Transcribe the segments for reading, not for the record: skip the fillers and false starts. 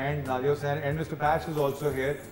and Nadia Hussain and Mr. Patch is also here.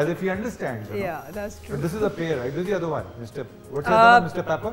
as if he understands. Yeah, that's true. But this is a pair, right? This is the other one, Mr. What's the other one, Mr. Pepper?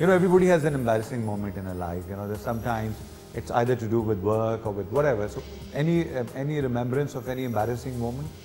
you know, everybody has an embarrassing moment in a life. You know, there's sometimes it's either to do with work or with whatever. So, any remembrance of any embarrassing moment?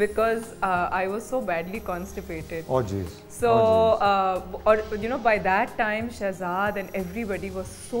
because I was so badly constipated. Oh jeez. So or you know by that time Shahzad and everybody was so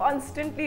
constantly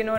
you know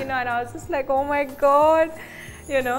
you know and I was just like oh my god. You know,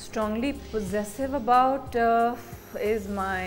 Strongly possessive about is my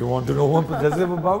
You want to know what possessive about?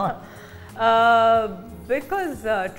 not? Because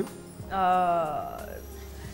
you?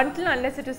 until unless it is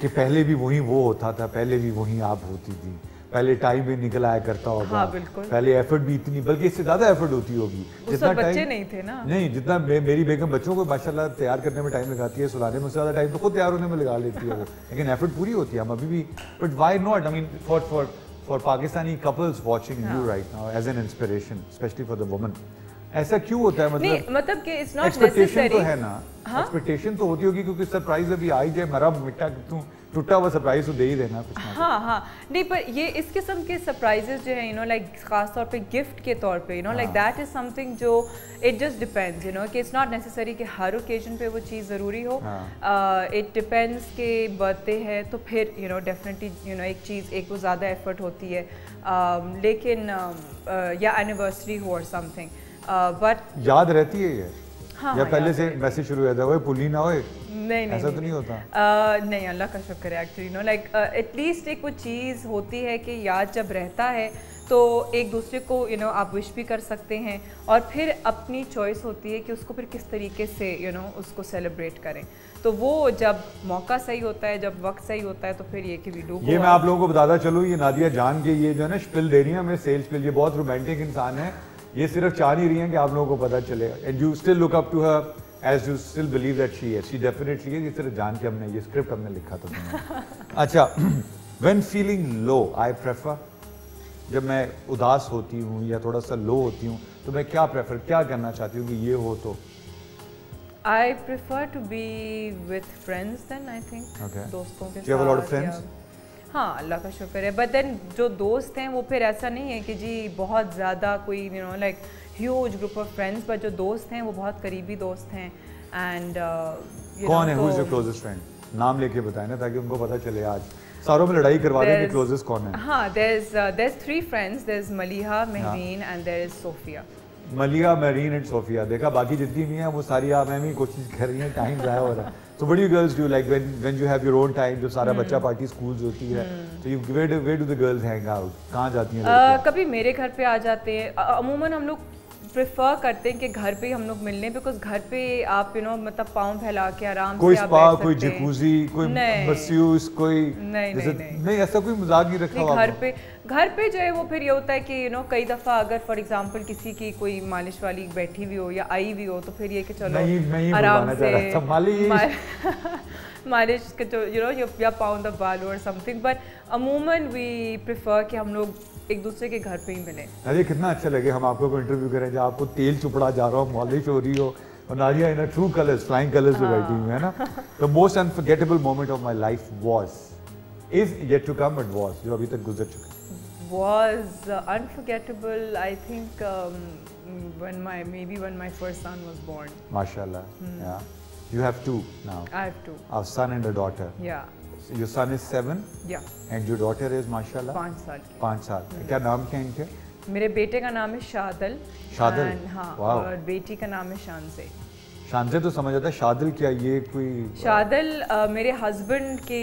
کہ پہلے بھی وہی وہ ہوتا تھا, پہلے بھی وہی آپ ہوتی تھی, پہلے ٹائم بھی نکل آیا کرتا ہوگا, پہلے ایفرٹ بھی اتنی, بلکہ اس سے زیادہ ایفرٹ ہوتی ہوگی جتنا بچے نہیں تھے نا, نہیں جتنا میری بیگم بچوں کو ماشاءاللہ تیار کرنے میں ٹائم لگاتی ہے, سلانے میں زیادہ ٹائم تو خود تیار ہونے میں لگا لیتی ہے وہ, لیکن ایفرٹ پوری ہوتی ہے. ہم ابھی بھی, but why not, I mean for Pakistani couples watching you right now as an inspiration especially for the women, ایسا کیوں ہوتا ہے؟ مطلب کہ it's not ایکسپیکٹیشن necessary. تو ہے نا, ایکسپیکٹیشن تو ہوتی ہوگی کیونکہ سرپرائز ابھی آئی جائے, مرا مٹا ٹوٹا ہوا سرپرائز تو دے ہی دینا کچھ نہ. ہاں نہیں, پر یہ اس قسم کے سرپرائزز جو ہیں یو نو لائک خاص طور پہ گفٹ کے طور پہ you know like that is something جو it just depends you know کہ اٹس ناٹ نیسسری کہ ہر اوکیزن پہ وہ چیز ضروری ہو. اٹ ڈپینڈس کہ برتھ ڈے ہے تو پھر you know definitely you know ایک چیز ایک وہ زیادہ ایفرٹ ہوتی ہے, لیکن یا اینیورسری ہو اور سم تھنگ, بٹ یاد رہتی ہے یہ یا پہلے سے میسج شروع ہوا تھا وہ پولی نہ ہوئے, نہیں ایسا تو نہیں ہوتا. نہیں, اللہ کا شکر ہے actually no like at least ایک وہ چیز ہوتی ہے کہ یاد جب رہتا ہے تو ایک دوسرے کو یو نو آپ وش بھی کر سکتے ہیں, اور پھر اپنی چوائس ہوتی ہے کہ اس کو پھر کس طریقے سے یو نو اس کو سیلیبریٹ کریں. تو وہ جب موقع صحیح ہوتا ہے, جب وقت صحیح ہوتا ہے, تو پھر یہ کہ ویڈیو یہ میں آپ لوگوں کو بتاتا چلوں, یہ نادیہ جان کے یہ جو ہے نا شپل دے رہی ہیں ہمیں, سیلز شپل, یہ بہت رومانٹک انسان ہے, یہ صرف چاہ نہیں رہی ہیں کہ آپ لوگوں کو پتہ چلے, and you still look up to her as you still believe that she is, she definitely ہے, یہ صرف جان کے ہم نے یہ اسکرپٹ ہم نے لکھا تھا. اچھا, when feeling low I prefer, جب میں اداس ہوتی ہوں یا تھوڑا سا لو ہوتی ہوں تو میں کیا کرنا چاہتی ہوں کہ یہ ہو تو I prefer to be with friends then I think. Okay. دوستوں کے ساتھ. Do you have a lot of friends? ہاں اللہ کا شکر ہے, بٹ دین جو دوست ہیں وہ پھر ایسا نہیں ہے کہ جی بہت زیادہ کوئی you know like huge group of friends, but جو دوست ہیں وہ بہت قریبی دوست ہیں. اینڈ کون ہے, who is your closest friend, نام لے کے بتائیں نا تاکہ ان کو پتہ چلے, آج ساروں میں لڑائی کروا دیں کہ کلوزسٹ کون ہے. ہاں, there's 3 friends, there's Maliha, Mehreen and there is Sophia. Maliha, Mehreen and Sophia. دیکھا باقی جتنی بھی ہیں وہ ساری آپ میں بھی کوشش کر رہی ہیں, ٹائم ضائع ہو رہا ہے. So what do you girls do, like when you have your own time, جو سارا بچہ پارٹی اسکولز ہوتی ہے, تو where do the girls hang out, کہاں جاتی ہیں؟ کبھی میرے گھر پہ آ جاتے ہیں, عموماً ہم لوگ پریفر کرتے ہیں کہ گھر پہ ہی ہم لوگ ملنے, بیکاز گھر پہ آپ یو نو مطلب پاؤں پھیلا کے آرام کوئی سے آپ سپا, بیٹھ کوئی سکتے ہیں. جکوزی, کوئی مسیوس, کوئی نہیں, ایسا کوئی مزاق نہیں رکھا ہوا. گھر پہ جو ہے وہ پھر یہ ہوتا ہے کہ یو نو کئی دفعہ اگر فار ایگزامپل کسی کی کوئی مالش والی بیٹھی ہوئی ہو یا آئی ہوئی ہو تو پھر یہ کہ چلو آرام سے مالش کے جو یو نو یا پاؤں دا بالو اور سم تھنگ, بٹ عموماً وی پریفر کہ ہم لوگ ایک دوسرے کے گھر پہ ہی ملیں. ارے کتنا اچھا لگے ہم آپ کو انٹرویو کریں جہاں آپ کو تیل چپڑا جا رہا ہو, مالش ہو رہی ہو, اور Nadia in true colours, flying colours پہ بیٹھی ہوئی ہے نا. The most unforgettable moment of my life is yet to come, but was, جو ابھی تک گزر چکا. Was unforgettable, I think, when my first son was born. MashaAllah. Yeah. You have 2 now. I have 2. A son and a daughter. Yeah. So your son is 7. Yeah. And your daughter is MashaAllah? 5 سال کی. 5 سال. کیا نام کیا ان کے؟ میرے بیٹے کا نام ہے شادل. شادل. ہاں, اور بیٹی کا نام ہے شانزے. شانزے تو سمجھ آتا ہے, شادل کیا یہ کوئی؟ شادل میرے ہسبینڈ کے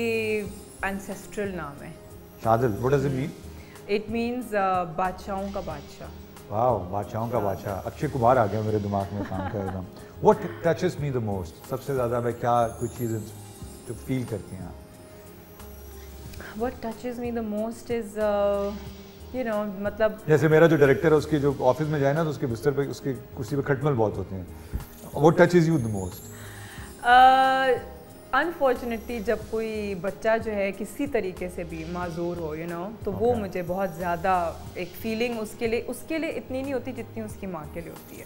اینسیسٹرل نام ہے. شادل, what does it mean? It means بادشاہوں کا بادشاہ. واو, بادشاہوں کا بادشاہ. اکشے کمار آ گیا میرے دماغ میں کام کر رہا ہوں. What touches me the most? سب سے زیادہ میں کیا کوئی چیز جو فیل کرتی ہیں آپ؟ What touches me the most is you know مطلب جیسے میرا جو ڈائریکٹر ہے اس کے جو آفس میں جائے نا تو اس کے بستر پہ اس کے کرسی پہ کھٹمل بہت ہوتے ہیں. What touches you the most? Unfortunately جب کوئی بچہ جو ہے کسی طریقے سے بھی معذور ہو یو نو, تو وہ مجھے بہت زیادہ ایک فیلنگ اس کے لیے اتنی نہیں ہوتی جتنی اس کی ماں کے لیے ہوتی ہے.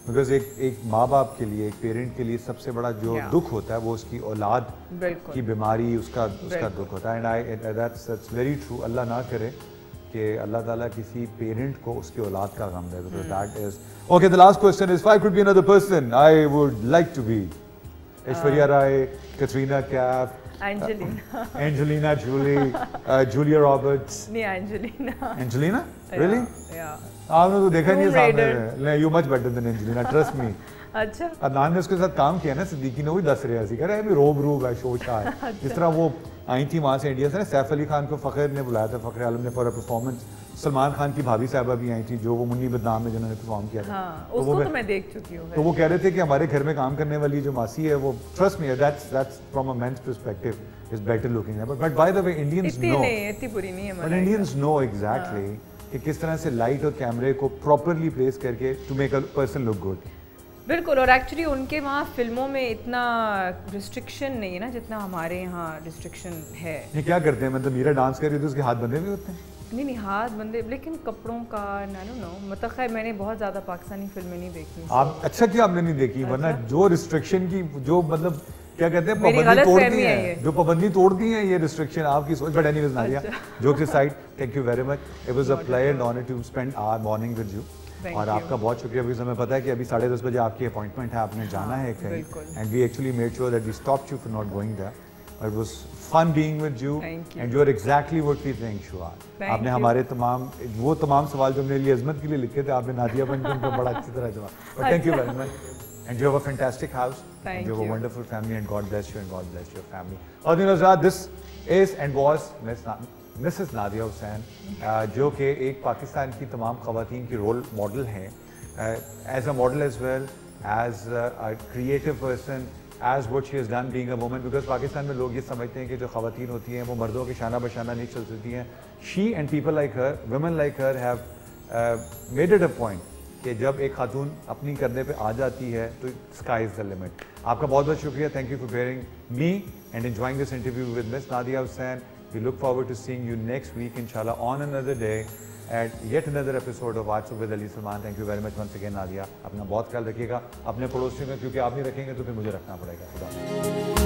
بیکاز ایک ماں باپ کے لیے, ایک پیرنٹ کے لیے سب سے بڑا جو دکھ ہوتا ہے وہ اس کی اولاد کی بیماری, اس کا دکھ ہوتا ہے. And that's very true. اللہ نہ کرے کہ اللہ تعالیٰ کسی پیرنٹ کو اس کی اولاد کا غم دے. That is okay. The last question is, if I could be another person, I would like to be Aishwarya Rai, Katrina Kaif, Angelina Jolie, Julia Roberts. نہیں, Angelina? Really? Yeah. آپ نے تو دیکھا نہیں سامنے. You much better than Angelina, trust me. اچھا. عدنان نے اس کے ساتھ کام کیا نا, صدیقی نے وہی دس رہے ہیں, کہہ رہے ہیں روب ہے, شوشا ہے. جس طرح وہ آئی تھی وہاں سے انڈیا سے نا, سیف علی خان کو فخر نے بلایا تھا, فخر عالم نے, for a performance Salman Khan کی بھابھی صاحبہ بھی آئی تھی جو وہ منی بدنام میں جنہوں نے پرفارم کیا تھا. ہاں اس کو تو میں دیکھ چکی ہوں. تو وہ کہہ رہے تھے کہ ہمارے گھر میں کام کرنے والی جو ماسی ہے وہ trust me that's from a man's perspective is better looking. But by the way Indians no اتنی بری نہیں ہے. بٹ انڈینز نو ایگزیکٹلی کہ کس طرح سے لائٹ اور کیمرے کو پراپرلی پلیس کر کے to make a person look good. بالکل. اور ایکچولی ان کے وہاں فلموں میں اتنا ریسٹرکشن نہیں ہے نا جتنا ہمارے یہاں ریسٹرکشن ہے. یہ کیا کرتے ہیں مطلب میرا ڈانس کر رہی تو اس کے ہاتھ بندھے بھی ہوتے ہیں؟ نہیں ہاتھ بندے لیکن کپڑوں کا نو مطلب خیر میں نے بہت زیادہ پاکستانی فلمیں نہیں دیکھی. آپ اچھا کیا آپ نے نہیں دیکھی ورنہ جو ریسٹرکشن کی جو مطلب کیا کہتے ہیں پابندی توڑتی ہیں جو پابندی توڑتی ہیں یہ ریسٹرکشن آپ کی سوچ. But anyways Nadia jokes aside thank you very much. It was a pleasure and honour to spend our morning with you. اور آپ کا بہت شکریہ because ہمیں پتا ہے کہ ابھی 10:30 بجے آپ کی اپوائنٹمنٹ ہے آپ نے جانا ہے کہیں and we actually made sure that we stopped you for not going there. It was fun being with you and you are exactly what we think you are. آپ نے ہمارے تمام سوال جو میرے لیے عظمت کے لیے لکھے تھے آپ نے نادیہ بن کے ان کو بڑا اچھی طرح جواب. Thank you very much and you have a fantastic house and you have a wonderful family and God bless you and God bless your family. اور حضرات this is and was Mrs Nadia Hussain جو کہ ایک پاکستان کی تمام خواتین کی رول ماڈل ہیں as a model as well as a creative person as what she has done being a woman. Because Pakistan میں لوگ یہ سمجھتے ہیں کہ جو خواتین ہوتی ہیں وہ مردوں کے شانہ بشانہ نہیں چل سکتی ہیں. She and people like Hare women like Hare have made it a point کہ جب ایک خاتون اپنی کرنے پہ آ جاتی ہے تو اسکائی از دا لمٹ. آپ کا بہت بہت شکریہ. Thank you for bearing me and enjoying this interview with miss Nadia Hussain. We look forward to seeing you next week, inshallah, on another day at yet another episode of WhatsApp with Ali Salman. Thank you very much once again, Nadia. اپنا بہت خیال رکھیے گا اپنے پڑوسیوں میں کیونکہ آپ نہیں رکھیں گے تو پھر مجھے رکھنا پڑے گا. خدا